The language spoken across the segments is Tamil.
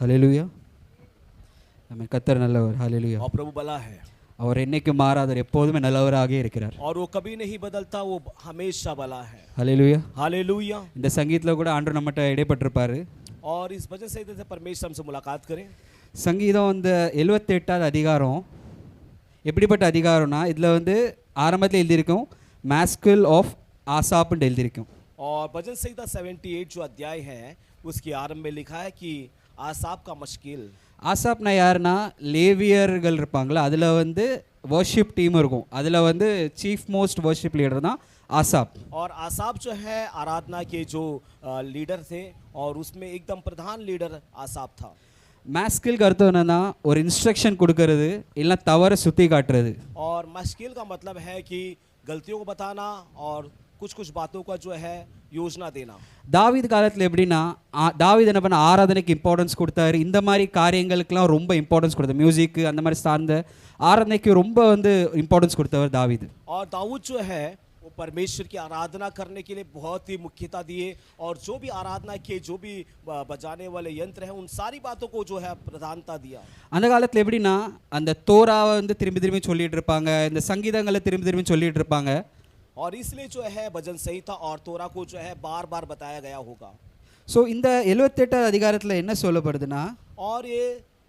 ஹல்லேலூயா. ஆமென். கர்த்தர் நல்லவர். ஹல்லேலூயா. और प्रभु भला है அவர் என்னைக்கும் மாறாதவர், எப்போதுமே நல்லவராக இருக்கிறார். और वो कभी नहीं बदलता, वो हमेशा भला है. ஹல்லேலூயா. हालेलुया. இந்த சங்கீதத்தில் கூட ஆண்டவர் நம்மகிட்ட இடைப்பட்டிருப்பாரு. और इस वजह से इधर से परमेश्वर हमसे मुलाकात करें. சங்கீதம் இந்த 78வது அதிகாரம் எப்படிப்பட்ட அதிகாரம்னா, இதில் வந்து ஆரம்பத்தில் எழுதியிருக்கும் மேஸ்கில் ஆஃப் ஆசாப்னு எழுதியிருக்கும். और भजन संहिता 78 जो अध्याय है उसके आरंभ में लिखा है कि आसाप का मुश्किल. ஆசாப்னா யாருன்னா, லேவியர்கள் இருப்பாங்களா, அதில் வந்து வர்ஷிப் டீம் இருக்கும். அதில் வந்து சீஃப் மோஸ்ட் வர்ஷிப் லீடர் தான் ஆசாப். और आसाप जो है आराधना के जो लीडर थे और उसमें एकदम प्रधान लीडर आसाप था. மேஸ்கில்க்கு அர்த்தம் என்னன்னா, ஒரு இன்ஸ்ட்ரக்ஷன் கொடுக்கறது, இல்லை தவறை சுற்றி காட்டுறது. और मुश्किल का मतलब है कि गलतियों को बताना और कुछ कुछ बातों का जो है योजना देना. தாவீது காலத்தில் எப்படின்னா, தாவீது என்ன பண்ண, ஆராதனைக்கு இம்பார்ட்டன்ஸ் கொடுத்தாரு. இந்த மாதிரி காரியங்களுக்கெல்லாம் ரொம்ப இம்பார்ட்டன்ஸ் கொடுத்தார். மியூசிக்கு அந்த மாதிரி சார்ந்த ஆராதனைக்கு ரொம்ப வந்து இம்பார்ட்டன்ஸ் கொடுத்தவர் தாவீது. और दाऊद जो है वो परमेश्वर की आराधना करने के लिए बहुत ही मुख्यता दिए और जो भी आराधना के जो भी बजाने वाले यंत्र हैं उन सारी बातों को जो है प्रधानता दिया. அந்த காலத்தில் எப்படின்னா, அந்த தோராவை வந்து திரும்பி திரும்பி சொல்லிட்டு இருப்பாங்க, இந்த சங்கீதங்களை திரும்பி திரும்பி சொல்லிட்டு இருப்பாங்க. और इसलिए जो है भजन संहिता और तोरा को जो है बार बार बताया गया होगा. ஸோ இந்த 78வது அதிகாரத்தில் என்ன சொல்லப்படுதுன்னா, और ये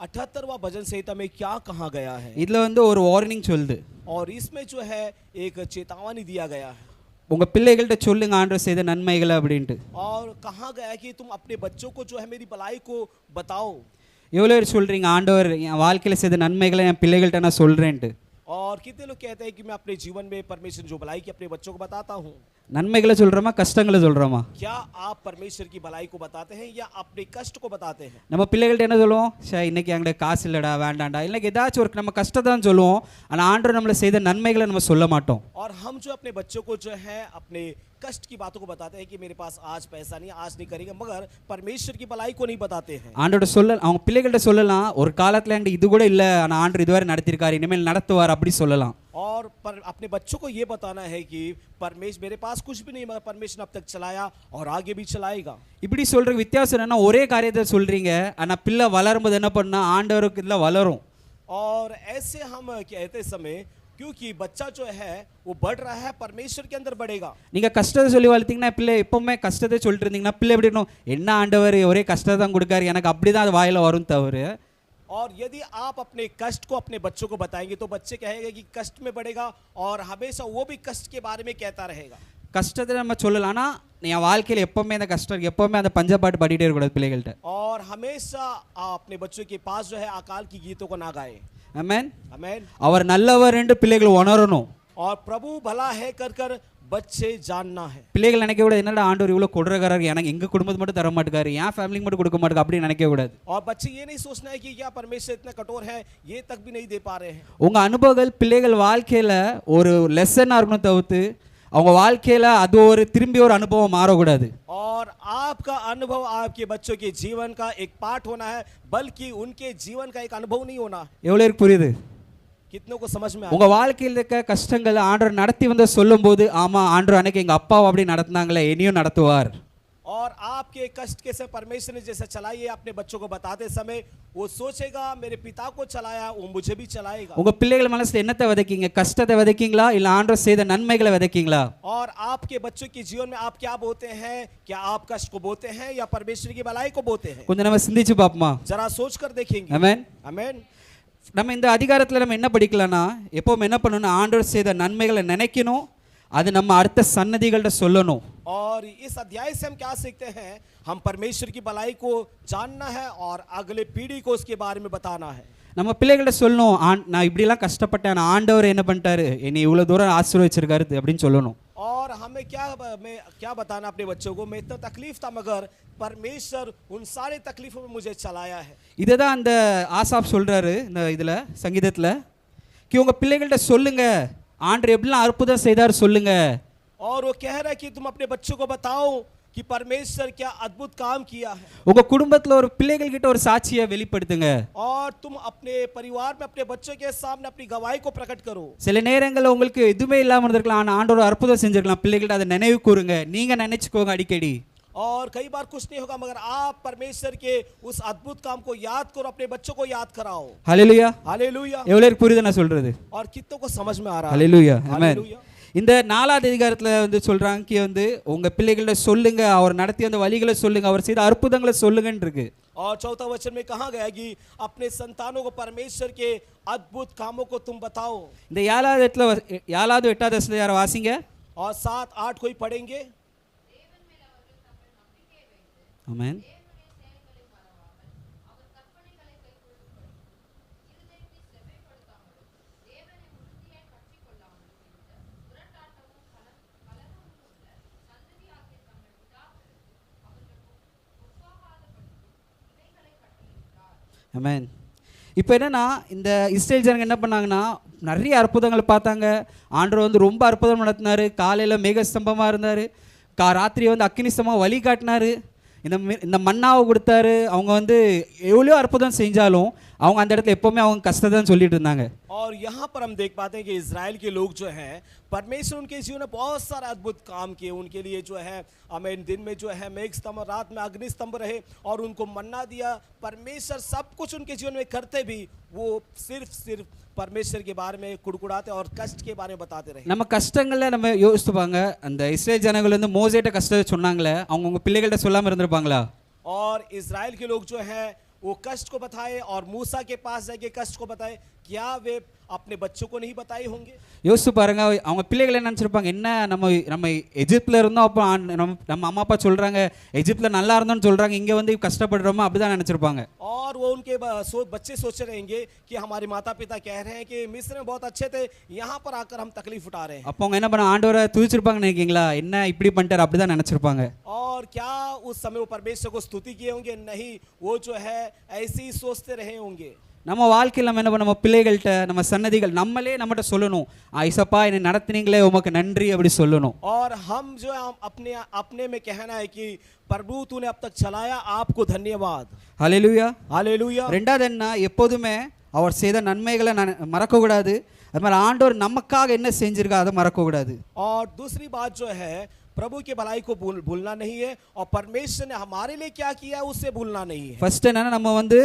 78वां भजन संहिता में क्या कहा गया है, இதில் வந்து ஒரு வார்னிங் சொல்லுது. और इसमें जो है एक चेतावनी दिया गया है. உங்கள் பிள்ளைகள்கிட்ட சொல்லுங்க ஆண்டவர் செய்த நன்மைகளை அப்படின்ட்டு. और कहा गया है कि तुम अपने बच्चों को जो है मेरी भलाई को बताओ. எவ்வளோ பேர் சொல்கிறீங்க, ஆண்டவர் என் வாழ்க்கையில் செய்த நன்மைகளை என் பிள்ளைகள்கிட்ட நான் சொல்கிறேன்ட்டு? और कितने लोग कहते हैं कि मैं अपने जीवन में परमेश्वर जो भलाई की अपने बच्चों को बताता हूँ. நன்மைகளை சொல்கிறோமா, கஷ்டங்களை சொல்கிறோமா? क्या आप परमेश्वर की भलाई को बताते हैं या अपने कष्ट को बताते हैं? நம்ம பிள்ளைகள்கிட்ட என்ன சொல்லுவோம், இன்னைக்கு என்கிட்ட காசு இல்லைடா, வேண்டாண்டா, இல்லைக்கு ஏதாச்சும் ஒரு நம்ம கஷ்டத்தை தான் சொல்லுவோம். ஆனால் ஆண்டவர் நம்மளை செய்த நன்மைகளை நம்ம சொல்ல மாட்டோம். और हम जो अपने बच्चों को जो है अपने कष्ट की बातों को बताते हैं कि मेरे पास आज पैसा नहीं, आज नहीं करेंगे, मगर परमेश्वर की भलाई को नहीं बताते हैं. ஆண்டோட சொல்ல அவங்க பிள்ளைகள்கிட்ட சொல்லலாம், ஒரு காலத்தில் என்கிட்ட இது கூட இல்லை, ஆனால் ஆண்டவர் இதுவரை நடத்திருக்காரு, இனிமேல் நடத்துவார் அப்படி சொல்லலாம். और अपने बच्चों को ये बताना है कि परमेश्वर मेरे पास कुछ भी नहीं, मगर परमेश्वर अब तक चलाया और आगे भी चलाएगा. இப்படி சொல்ற வித்தியாசம் என்னன்னா, ஒரே காரியத்தை சொல்றீங்க, ஆனால் பிள்ளை வளரும்போது என்ன பண்ணா, ஆண்டவருக்கு இதில் வளரும். और ऐसे हम कहते समय क्योंकि बच्चा जो है वो बढ़ रहा है, परमेश्वर के अंदर बढ़ेगा. நீங்க கஷ்டத்தை சொல்லி வளர்த்தீங்கன்னா, பிள்ளை எப்பவுமே கஷ்டத்தை சொல்லிட்டு இருந்தீங்கன்னா, பிள்ளை எப்படி இருக்கணும், என்ன ஆண்டவர் ஒரே கஷ்டத்தை தான் கொடுக்காரு, எனக்கு அப்படிதான் அது வாயில வரும் தவிர. और यदि आप अपने कष्ट को अपने बच्चों को बताएंगे तो बच्चे कहेंगे कि कष्ट में बढ़ेगा और हमेशा वो भी कष्ट के बारे में कहता रहेगा. கஷ்டத்தை நம்ம சொல்லலாம், ஆனால் என் வாழ்க்கையில் எப்பவுமே அந்த கஷ்டம், எப்பவுமே அந்த பஞ்சப்பாட்டு பாடிட்டே இருக்கக்கூடாது பிள்ளைகள்கிட்ட. और हमेशा अपने बच्चों के पास जो है अकाल की गीतों को ना गाए. ஆமென். आमेन. அவர் நல்லவர் என்று பிள்ளைகள் உணரணும். और प्रभु भला है कर कर बच्चे जानना है. பிள்ளைகள் நினைக்க கூடாது, என்னடா ஆண்டவர் இவ்வளோ கொடுறக்காரர், எனக்கு எங்கள் குடும்பத்துக்கு மட்டும் தர மாட்டேங்காரு, என் ஃபேமிலிக்கு மட்டும் கொடுக்க மாட்டேங்க அப்படின்னு நினைக்க கூடாது. और बच्चे ये नहीं सोचना है कि क्या परमेश्वर इतना कठोर है, ये तक भी नहीं दे पा रहे हैं. உங்கள் அனுபவங்கள் பிள்ளைகள் வாழ்க்கையில் ஒரு லெசனாக இருக்கணும் தவிர்த்து அவங்க வாழ்க்கையில் அது ஒரு திரும்பி ஒரு அனுபவம் மாறக்கூடாது. और आपका अनुभव आपके बच्चों के जीवन का एक पार्ट होना है, बल्कि उनके जीवन का एक अनुभव नहीं होना. எவ்வளோ பேருக்கு புரியுது? कितनों को समझ में உங்கள் வாழ்க்கையில் இருக்க கஷ்டங்களை ஆண்டவர் நடத்தி வந்து சொல்லும்போது, ஆமாம் ஆண்டவர் அன்னைக்கு எங்கள் அப்பாவை அப்படி நடத்தினாங்களே, இனியும் நடத்துவார். और आपके कष्ट के से परमेश्वर ने जैसे चलाई है अपने बच्चों को बताते समय वो सोचेगा मेरे पिता को चलाया, वो मुझे भी चलाएगा. உங்கள் பிள்ளைகள் மனசில் என்னத்தை விதைக்கீங்க, கஷ்டத்தை விதைக்கீங்களா, இல்லை ஆண்டவர் செய்த நன்மைகளை விதைக்கீங்களா? और आपके बच्चों के जीवन में आप क्या बोते हैं, क्या आप कष्ट को बोते हैं या परमेश्वर की भलाई को बोते हैं? கொஞ்சம் நம்ம சிந்திச்சு பார்ப்போமா? जरा सोच कर देखेंगे. ஆமென். आमेन. நம்ம இந்த அதிகாரத்தில் நம்ம என்ன படிக்கலாம்னா, எப்பவும் என்ன பண்ணணும், ஆண்டவர் செய்த நன்மைகளை நினைக்கணும், அது நம்ம அடுத்த சன்னதிகள்கிட்ட சொல்லணும். और इस अध्याय से हम क्या सीखते हैं, हम परमेश्वर की भलाई को जानना है और अगले पीढ़ी को उसके बारे में बताना है. நம்ம பிள்ளைகள்கிட்ட சொல்லணும், நான் இப்படிலாம் கஷ்டப்பட்டேன், ஆண்டவர் என்ன பண்ணிட்டாரு, என்னை இவ்வளோ தூரம் ஆசீர்வதிச்சிருக்காரு அப்படின்னு சொல்லணும். और हमें क्या बताना अपने बच्चों को, मैं इतना तकलीफ था मगर परमेश्वर उन सारे तकलीफों में मुझे चलाया है. இதுதான் அந்த ஆசாப் சொல்றாரு இந்த இதில் சங்கீதத்தில், உங்கள் பிள்ளைகள்கிட்ட சொல்லுங்க ஆண்டவர் எப்படிலாம் அற்புதம் செய்தார் சொல்லுங்க. और वो कह रहा है कि तुम अपने बच्चों को बताओ कि परमेश्वर क्या अद्भुत काम किया है. உங்க குடும்பத்தில் ஒரு பிள்ளைகள் கிட்ட ஒரு சாட்சியை வெளிப்படுத்துங்க. और तुम अपने परिवार में अपने बच्चों के सामने अपनी गवाही को प्रकट करो. சில நேரங்களில் உங்களுக்கு எதுவுமே இல்லாமல் இருந்திருக்கலாம், ஆனால் ஆண்டவர் அற்புதம் செஞ்சிருக்கலாம், பிள்ளைகள்கிட்ட அதை நினைவு கூறுங்க, நீங்க நினைச்சுக்கோங்க அடிக்கடி. और कई बार कुछ नहीं होगा, मगर आप परमेश्वर के उस अद्भुत काम को याद करो, अपने बच्चों को याद कराओ। ஹalleluya. हालेलुया। எவ்வளவு பேருக்கு புரியுது நான் சொல்றது? और कितनों को समझ में आ रहा है? ஹalleluya. ஆமென். हालेलुया। இந்த 4வது அதிகாரத்துல வந்து சொல்றாங்க कि வந்து உங்க பிள்ளைகள சொல்லுங்க, அவர் நடத்திய அந்த வழிகளை சொல்லுங்க, அவர் செய்த அற்புதங்களை சொல்லுங்கன்னு இருக்கு. और चौथा वचन में कहा गया कि अपने संतानों को परमेश्वर के अद्भुत कामों को तुम बताओ। இந்த 7வது 8வது வசனத்தை யார வாசிங்க? और 7 8 कोई पढ़ेंगे? ஆமென். ஆமென். இப்போ என்னன்னா இந்த இஸ்ரேல் ஜனங்க என்ன பண்ணாங்கன்னா நிறைய அற்புதங்களை பார்த்தாங்க. ஆண்டவர் வந்து ரொம்ப அற்புதம் நடத்தினாரு. காலையில் மேகஸ்தம்பமாக இருந்தார், ராத்திரி வந்து அக்கினி ஸ்தம்பமாக வழி காட்டினாரு, இந்த மன்னாவை கொடுத்தாரு. அவங்க வந்து எவ்வளோ அற்புதம் செஞ்சாலும் அவங்க அந்த இடத்துல எப்போவுமே அவங்க கஷ்டத்தை சொல்லிட்டு இருந்தாங்க. और यहाँ पर हम देख पाते हैं कि इजराइल के लोग जो हैं, परमेश्वर उनके जीवन में बहुत सारे अद्भुत काम किए। उनके लिए जो है हमें दिन में जो है मेघ स्तंभ, रात में अग्नि स्तंभ रहे और उनको मन्ना दिया। परमेश्वर सब कुछ उनके जीवन में करते भी वो सिर्फ परमेश्वर के बारे में कुड़कुड़ाते और कष्ट के बारे में बताते रहे। நம்ம கஷ்டங்களை நம்ம யோசிச்சுப்பாங்க. அந்த இஸ்ரேல் ஜனங்கள் வந்து மோசேட்ட கஷ்டத்தை சொன்னாங்களே, அவங்க உங்க பிள்ளைகள்கிட்ட சொல்லாமல் இருந்திருப்பாங்களா? और इजराइल के लोग जो है वो कष्ट को बताए और मूसा के पास जाके कष्ट को बताए, क्या वे अपने बच्चों को नहीं बताए होंगे? யோசிச்சு பாருங்க, அவங்க பிள்ளைகள் என்ன நினைச்சிருப்பாங்க, என்ன நம்ம எஜிப்தில் இருந்தோம், அப்போ நம்ம அம்மா அப்பா சொல்றாங்க எஜிப்தில் நல்லா இருந்தோம்னு சொல்றாங்க, இங்கே வந்து கஷ்டப்படுறோமா, அப்படிதான் நினைச்சிருப்பாங்க. और वो उनके बच्चे सोच रहेंगे कि हमारे माता पिता कह रहे हैं कि मिस्र में बहुत अच्छे थे, यहाँ पर आकर हम तकलीफ उठा रहे हैं. அப்போ அவங்க என்ன பண்ண ஆண்டவரை துதிச்சிருப்பாங்க நினைக்கிறீங்களா? என்ன இப்படி பண்ணிட்டார், அப்படிதான் நினைச்சிருப்பாங்க. और क्या उस समय वो परमेश्वर को स्तुति किए होंगे? नहीं, वो जो है ऐसे ही सोचते रहे होंगे. நம்ம வாழ்க்கையில் நம்ம என்ன பண்ண, நம்ம பிள்ளைகள்கிட்ட, நம்ம சன்னதிகள் நம்மளே நம்மகிட்ட சொல்லணும், ஐசப்பா என்னை நடத்தினீங்களே உமக்கு நன்றி அப்படி சொல்லணும். और हम जो अपने में कहना है कि प्रभु तूने अब तक चलाया, आपको धन्यवाद. हालेलुया. हालेलुया. ரெண்டாவது என்ன, எப்போதுமே அவர் செய்த நன்மைகளை மறக்க கூடாது. அது மாதிரி ஆண்டவர் நமக்காக என்ன செஞ்சிருக்கா அதை மறக்க கூடாது. और दूसरी बात जो है, प्रभु की भलाई को भूलना नहीं है और परमेश्वर ने हमारे लिए क्या किया है उससे भूलना नहीं है. ஃபர்ஸ்ட் என்னன்னா நம்ம வந்து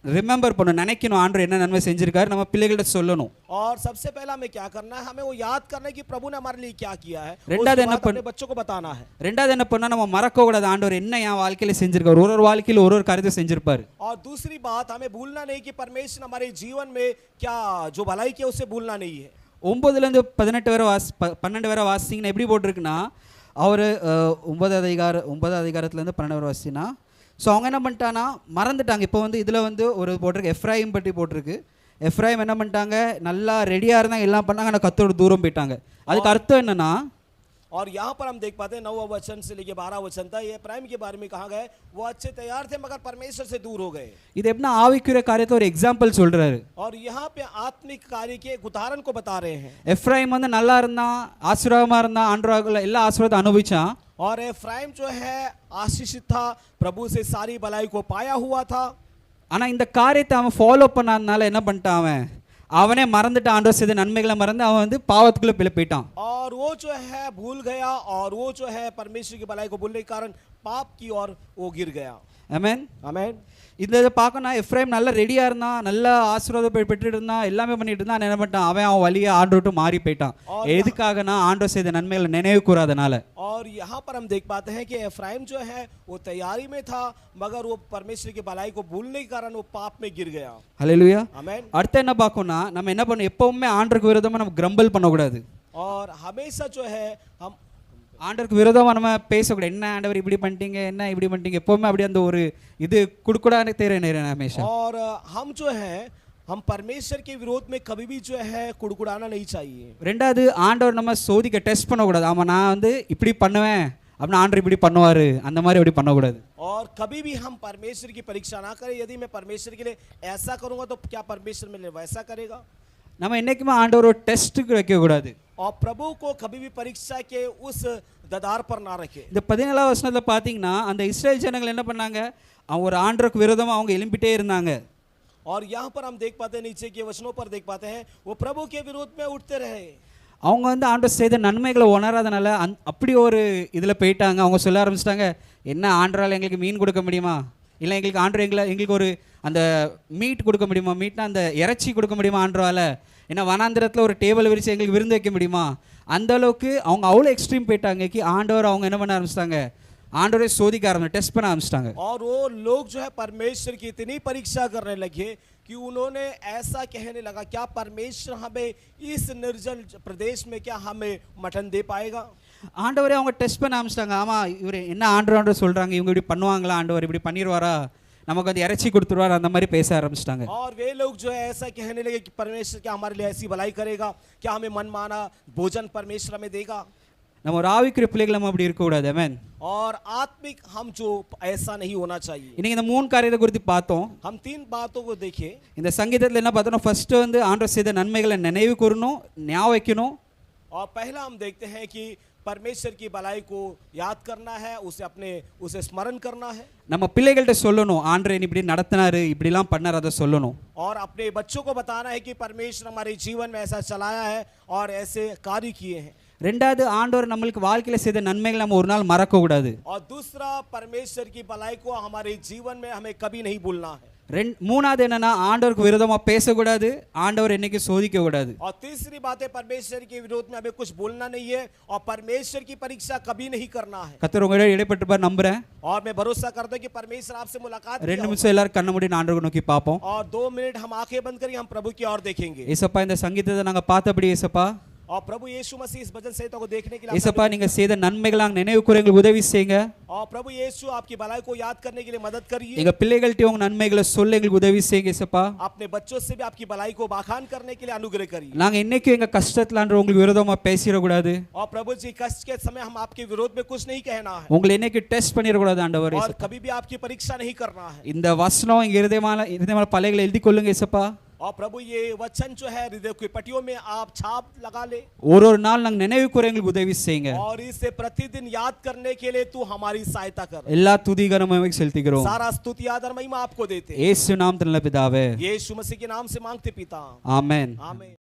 ரிமெம்பர் பண்ணணும், நினைக்கணும் ஆண்டவர் என்ன நன்மை செஞ்சிருக்காரு, நம்ம பிள்ளைகிட்ட சொல்லணும். और सबसे पहला हमें क्या करना है, हमें वो याद करना है कि प्रभु ने हमारे लिए क्या किया है. ரெண்டாவது என்ன பண்ண, बच्चों को बताना है. ரெண்டாவது என்ன பண்ணா, நம்ம மறக்க கூடாது ஆண்டவர் என்ன என் வாழ்க்கையில செஞ்சிருக்காரு, ஒரு வாழ்க்கையில ஒரு காரியத்தை செஞ்சிருப்பாரு. और दूसरी बात हमें भूलना नहीं कि परमेश्वर हमारे जीवन में क्या जो भलाई किया उसे भूलना नहीं है. 9 ல இருந்து 18 வரை 12 வரை வாசிங்கன்னா எப்படி போட்டிருக்குன்னா, அவர் 9வது அதிகாரத்துலேருந்து 12 வரை வாசினா, ஸோ அவங்க என்ன பண்ணிட்டான்னா மறந்துட்டாங்க. இப்போ வந்து இதில் வந்து ஒரு போட்டிருக்கு, எஃப்ராயிம் பற்றி போட்டிருக்கு. எஃப்ராயிம் என்ன பண்ணிட்டாங்க, நல்லா ரெடியாக இருந்தாங்க, எல்லாம் பண்ணாங்க, ஆனால் கத்தோட தூரம் போயிட்டாங்க. அதுக்கு அர்த்தம் என்னன்னா, और यहाँ पर हम देख पाते हैं 9वां वचन से लेके 12वां वचन तक ये प्राइम के बारे में कहा गया, वो अच्छे तैयार थे मगर परमेश्वर से दूर हो गए. இது எப்படின்னா ஆவிக்குரிய காரியத்தை ஒரு எக்ஸாம்பிள் சொல்றாரு. और यहाँ पे आत्मिक कार्य के एक उदाहरण को बता रहे हैं. எஃப்ராயிம் வந்து நல்லா இருந்தான், ஆசீர்வாதமா இருந்தான், ஆண்டவரால எல்லா ஆசீர்வாதம் அனுபவிச்சான். और एफ्राइम जो है आशीषित था, प्रभु से सारी भलाई को पाया हुआ था. ஆனா இந்த காரியத்தை அவன் ஃபாலோ பண்ணாதனால என்ன பண்ணிட்டான், அவனே மறந்துட்டு ஆண்டவர் செய்த நன்மைகளை மறந்து அவன் வந்து பாவத்துக்குள்ள போயிட்டான். और वो जो है भूल गया और वो जो है परमेश्वर की भलाई को भूलने के कारण पाप की ओर वो गिर गया. ஆமென். ஆமென். இதை பார்க்கணும், எஃப்ராயிம் நல்லா ரெடியாக இருந்தான், நல்லா ஆசீர்வாதம் பெற்றுட்டு இருந்தான், எல்லாமே பண்ணிட்டு இருந்தான். என்ன பண்ணிட்டான், அவன் வழியை ஆண்டவர்கிட்ட மாறி போயிட்டான். எதுக்காகனா ஆண்டவர் செய்த நன்மைகளை நினைவு கூறாதனால. और यहाँ पर हम देख पाते हैं कि एफ्राइम जो है वो तैयारी में था मगर वो परमेश्वर की भलाई को भूलने के कारण वो पाप में गिर गया. हालेलुया. आमेन. அடுத்து என்ன பார்க்கணும்னா, நம்ம என்ன பண்ணணும், எப்பவுமே ஆண்டவருக்கு விரோதமா நம்ம கிரம்பிள் பண்ணக்கூடாது. और हमेशा जो है हम ஆண்டவருக்கு விரோதமாக நம்ம பேசக்கூடாது. என்ன ஆண்டவர் இப்படி பண்ணிட்டீங்க, என்ன இப்படி பண்ணிட்டீங்க, எப்பவுமே அப்படி அந்த ஒரு இது குடுக்குடான்னு தெரியும் हमेशा. और हम जो है हम परमेश्वर के विरोध में कभी भी जो है कुड़कुड़ाना नहीं चाहिए. ரெண்டாவது ஆண்டவர் நம்ம சோதிக்க டெஸ்ட் பண்ணக்கூடாது. ஆமா நான் வந்து இப்படி பண்ணுவேன் அப்படின்னா ஆண்டவர் இப்படி பண்ணுவாரு, அந்த மாதிரி அப்படி பண்ணக்கூடாது. और कभी भी हम परमेश्वर की परीक्षा ना करें, यदि मैं परमेश्वर के लिए ऐसा करूंगा तो क्या परमेश्वर मेरे लिए वैसा करेगा. நம்ம என்னைக்குமே ஆண்டவர் டெஸ்ட்டுக்கு வைக்கக்கூடாது. और प्रभु को कभी भी परीक्षा के उस ददार पर ना रखे. இந்த 17வது வசனத்துல பாத்தீங்கன்னா அந்த இஸ்ரேல் ஜனங்கள் என்ன பண்ணாங்க, அவங்க ஒரு ஆண்டவருக்கு விரோதமா அவங்க எழும்பிட்டே இருந்தாங்க. और यहाँ पर हम देख पाते हैं, नीचे के वचनों पर देख पाते हैं वो प्रभु के विरोध में उठते रहे. அவங்க வந்து ஆண்டவர் செய்த நன்மைகளை உணராதனால அப்படி ஒரு இதில் போயிட்டாங்க. அவங்க சொல்ல ஆரம்பிச்சிட்டாங்க, என்ன ஆண்டவரால் எங்களுக்கு மீன் கொடுக்க முடியுமா, இல்லை எங்களுக்கு ஆண்டவர் எங்களுக்கு ஒரு அந்த மீட் கொடுக்க முடியுமா, மீட்னா அந்த இறைச்சி கொடுக்க முடியுமா ஆண்டவரால், ஏன்னா வனாந்திரத்தில் ஒரு டேபிள் விரிச்சு எங்களுக்கு விருந்து வைக்க முடியுமா. அந்த அளவுக்கு அவங்க அவ்வளோ எக்ஸ்ட்ரீம் போயிட்டாங்க. ஆண்டவர் அவங்க என்ன பண்ண ஆரம்பிச்சிட்டாங்க, आंडोरे शोधिक आरंभ टेस्ट पर आरंभिष्टांगे और वो लोग जो है परमेश्वर की इतनी परीक्षा करने लगे कि उन्होंने ऐसा कहने लगा, क्या परमेश्वर हमें इस निर्जन प्रदेश में क्या हमें मटन दे पाएगा. ஆண்டவரே அவங்க டெஸ்ட் பண்ண ஆரம்பிச்சிட்டாங்க. ஆமா இவர் என்ன ஆண்டவர் சொல்றாங்க, இவங்க இப்படி பண்ணுவாங்களா, ஆண்டவர் இப்படி பண்ணிடுவாரா, நமக்கு வந்து இறைச்சி கொடுத்துருவார், அந்த மாதிரி பேச ஆரம்பிச்சிட்டாங்க. और वे लोग जो है ऐसा कहने लगे कि परमेश्वर क्या हमारे लिए ऐसी भलाई करेगा, क्या हमें मनमाना भोजन परमेश्वर हमें देगा. நம்ம ஒரு ஆவிக்குரிய பிள்ளைகள் நம்ம அப்படி இருக்க கூடாது. ஆமென். और आत्मिक हम जो ऐसा नहीं होना चाहिए. இன்னைக்கு இந்த மூணு காரியத்தை குறித்து பார்த்தோம். हम तीन बातों को देखे. இந்த சங்கீதத்துல என்ன பார்த்தோம்னா, ஃபர்ஸ்ட் வந்து ஆண்டவர் செய்த நன்மைகளை நினைவு கூறணும், ஞாபகம் வைக்கணும். और पहला हम देखते हैं कि परमेश्वर की भलाई को याद करना है, उसे स्मरण करना है. நம்ம பிள்ளைகள்கிட்ட சொல்லணும், ஆண்டவர் இப்படி நடத்தினாரு, இப்படிலாம் பண்ணாரு, அதை சொல்லணும். और अपने बच्चों को बताना है कि परमेश्वर हमारे जीवन में ऐसा चलाया है और ऐसे कार्य किए हैं. ரெண்டாவது ஆண்டவர் நம்மளுக்கு வாழ்க்கையில செய்த நன்மைகளை நம்ம ஒரு நாள் மறக்க கூடாது. और दूसरा परमेश्वर की भलाई को हमारे जीवन में हमें कभी नहीं भूलना है. மூணாவது என்னன்னா, ஆண்டவருக்கு விரோதமா பேசக்கூடாது, ஆண்டவர் என்னைக்கு சோதிக்க கூடாது. और तीसरी बात है परमेश्वर के विरोध में हमें कुछ बोलना नहीं है और परमेश्वर की परीक्षा कभी नहीं करना है. கர்த்தர் உங்களோட இடைப்பட்டிருப்பார் நம்புறேன். और मैं भरोसा करता हूं कि परमेश्वर आपसे मुलाकात किया. 2 நிமிஷம் எல்லாரும் கண்ண மூடி ஆண்டவரை நோக்கி பாப்போம். और 2 मिनट हम आंखें बंद करें, हम प्रभु की ओर देखेंगे. ஏசப்பா இந்த சங்கீதத்தை நாங்க பார்த்தபடி ஏசப்பா, और प्रभु यीशु मसीह इस भजन संहिता को देखने के लिए ஏசப்பா நீங்க செய்த நன்மைகளை நாங்க நினைவு கூற எங்களுக்கு உதவி செய்யுங்க. और प्रभु यीशु आपकी भलाई को याद करने के लिए मदद करिए. எங்க பிள்ளைகள்ட்ட உங்க நன்மைகளை சொல்ல எங்களுக்கு உதவி செய்யுங்க ஏசப்பா. अपने बच्चों से भी आपकी भलाई को बखान करने के लिए अनुग्रह करिए. நாங்க இன்னைக்கு எங்க கஷ்டத்துல ஆண்டவர் உங்களுக்கு விரோதமா பேசிர கூடாது. और प्रभु जी कष्ट के समय हम आपके विरोध में कुछ नहीं कहना है. உங்களை இன்னைக்கு டெஸ்ட் பண்ணிர கூடாது ஆண்டவர். और कभी भी आपकी परीक्षा नहीं करना है. இந்த வசனம் எங்க இருதயமால பலகைகளை எழுதி கொள்ளுங்க ஏசப்பா. और प्रभु ये वचन जो है हृदय की पट्टियों में आप छाप लगा ले. ஒரு நாள் நாங்க நினைவு கூற எங்களுக்கு உதவி செய்யுங்க. और इसे प्रतिदिन याद करने के लिए तू हमारी सहायता कर. எல்லா துதி கனமும் செலுத்துகிறோம். सारा स्तुति आदर महिमा आपको देते हैं. இயேசு நாமத்தில் பிதாவே. यीशु मसीह के नाम से मांगते पिता. आमेन. आमीन.